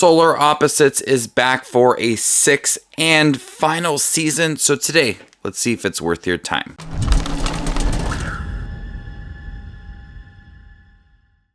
Solar Opposites is back for a 6th and final season. So today, let's see if it's worth your time.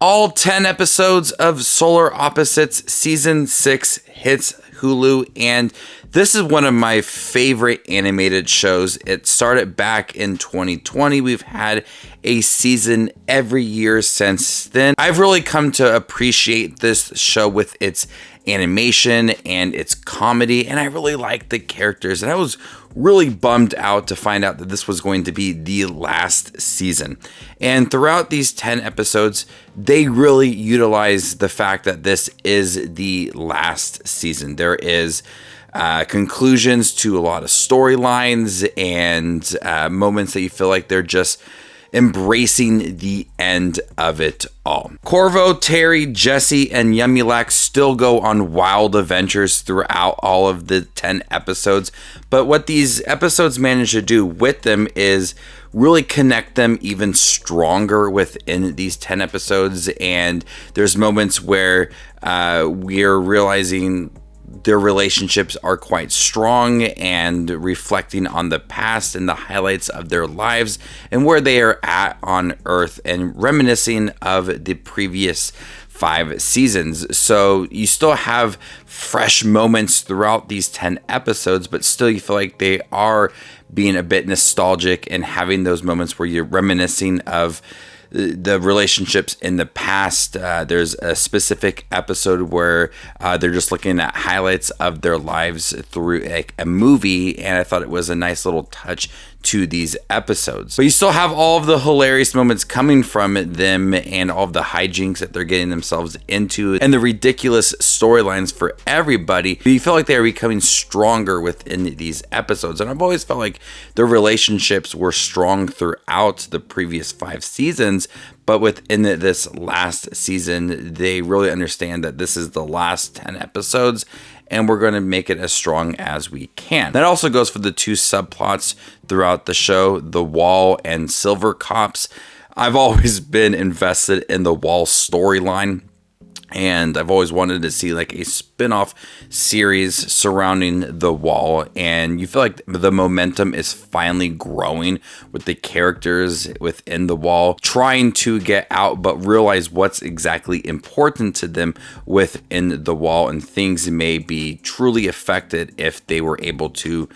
All 10 episodes of Solar Opposites Season 6 hits Hulu, and this is one of my favorite animated shows. It started back in 2020. We've had a season every year since then. I've really come to appreciate this show with its animation and its comedy, and I really like the characters, and I was really bummed out to find out that this was going to be the last season. And throughout these 10 episodes, they really utilize the fact that this is the last season. There is conclusions to a lot of storylines and moments that you feel like they're just embracing the end of it all. Corvo, Terry, Jesse, and Yumulak still go on wild adventures throughout all of the 10 episodes, but what these episodes manage to do with them is really connect them even stronger within these 10 episodes, and there's moments where we're realizing their relationships are quite strong and reflecting on the past and the highlights of their lives and where they are at on Earth and reminiscing of the previous 5 seasons. So you still have fresh moments throughout these 10 episodes, but still you feel like they are being a bit nostalgic and having those moments where you're reminiscing of the relationships in the past. There's a specific episode where they're just looking at highlights of their lives through a movie, and I thought it was a nice little touch to these episodes. But you still have all of the hilarious moments coming from them and all of the hijinks that they're getting themselves into and the ridiculous storylines for everybody. But you feel like they are becoming stronger within these episodes, and I've always felt like their relationships were strong throughout the previous 5 seasons, but within this last season, they really understand that this is the last 10 episodes and we're going to make it as strong as we can. That also goes for the 2 subplots throughout the show, the Wall and Silver Cops. I've always been invested in the Wall storyline, and I've always wanted to see like a spin-off series surrounding the Wall, and you feel like the momentum is finally growing with the characters within the Wall trying to get out but realize what's exactly important to them within the Wall, and things may be truly affected if they were able to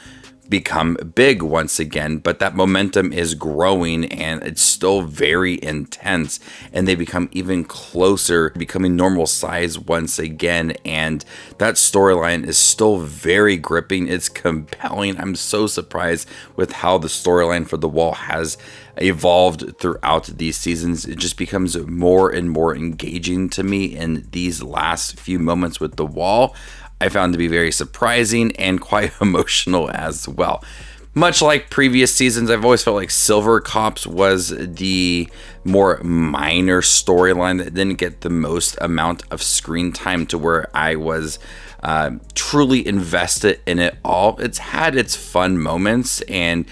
become big once again. But that momentum is growing and it's still very intense, and they become even closer, becoming normal size once again, and that storyline is still very gripping. It's compelling. I'm so surprised with how the storyline for the Wall has evolved throughout these seasons. It just becomes more and more engaging to me in these last few moments with the Wall. I found to be very surprising and quite emotional as well. Much like previous seasons, I've always felt like Silver Cops was the more minor storyline that didn't get the most amount of screen time to where I was truly invested in it all. It's had its fun moments and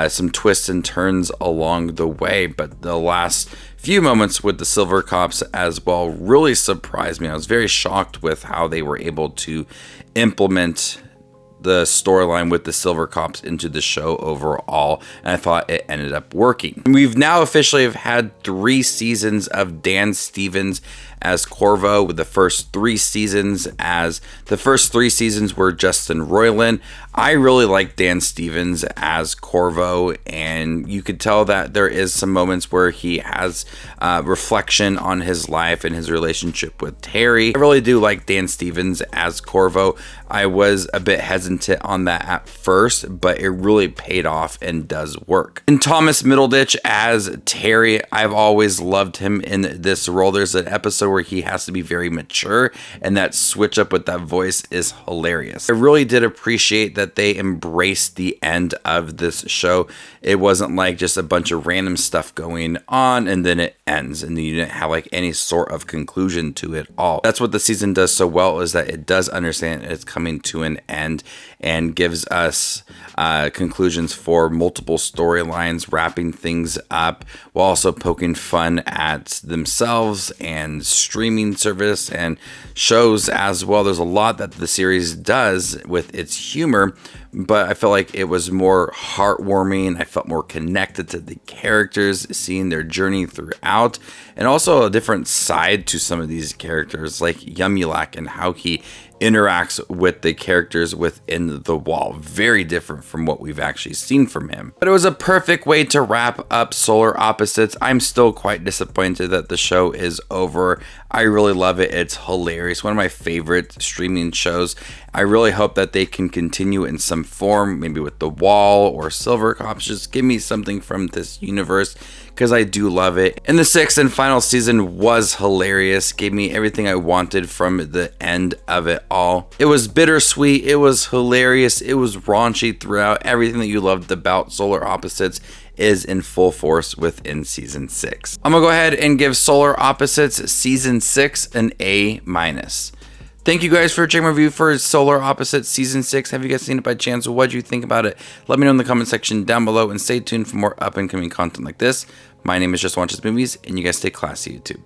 some twists and turns along the way, but the last few moments with the Silver Cops as well really surprised me. I was very shocked with how they were able to implement the storyline with the Silver Cops into the show overall, and I thought it ended up working. We've now officially have had 3 seasons of Dan Stevens as Corvo, with the first 3 seasons were Justin Roiland. I really like Dan Stevens as Corvo, and you could tell that there is some moments where he has reflection on his life and his relationship with Terry. I really do like Dan Stevens as Corvo. I was a bit hesitant on that at first, but it really paid off and does work. And Thomas Middleditch as Terry, I've always loved him in this role. There's an episode where he has to be very mature, and that switch up with that voice is hilarious. I really did appreciate that they embraced the end of this show. It wasn't like just a bunch of random stuff going on and then it ends and you didn't have like any sort of conclusion to it all. That's what the season does so well, is that it does understand it's coming to an end and gives us conclusions for multiple storylines, wrapping things up while also poking fun at themselves and streaming service and shows as well. There's a lot that the series does with its humor, but I felt like it was more heartwarming. I felt more connected to the characters, seeing their journey throughout, and also a different side to some of these characters, like Yumulak and how he interacts with the characters within the wall. Very different from what we've actually seen from him. But it was a perfect way to wrap up Solar Opposites. I'm still quite disappointed that the show is over. I really love it. It's hilarious. One of my favorite streaming shows. I really hope that they can continue in some form, maybe with The Wall or Silvercops. Just give me something from this universe, because I do love it. And the 6th and final season was hilarious. Gave me everything I wanted from the end of it all. It was bittersweet. It was hilarious. It was raunchy throughout. Everything that you loved about Solar Opposites is in full force within season 6. I'm gonna go ahead and give Solar Opposites season 6 an A-. Thank you guys for checking my review for Solar Opposites season 6. Have you guys seen it by chance? What do you think about it? Let me know in the comment section down below, and stay tuned for more up and coming content like this. My name is Just Watches Movies, and you guys stay classy, YouTube.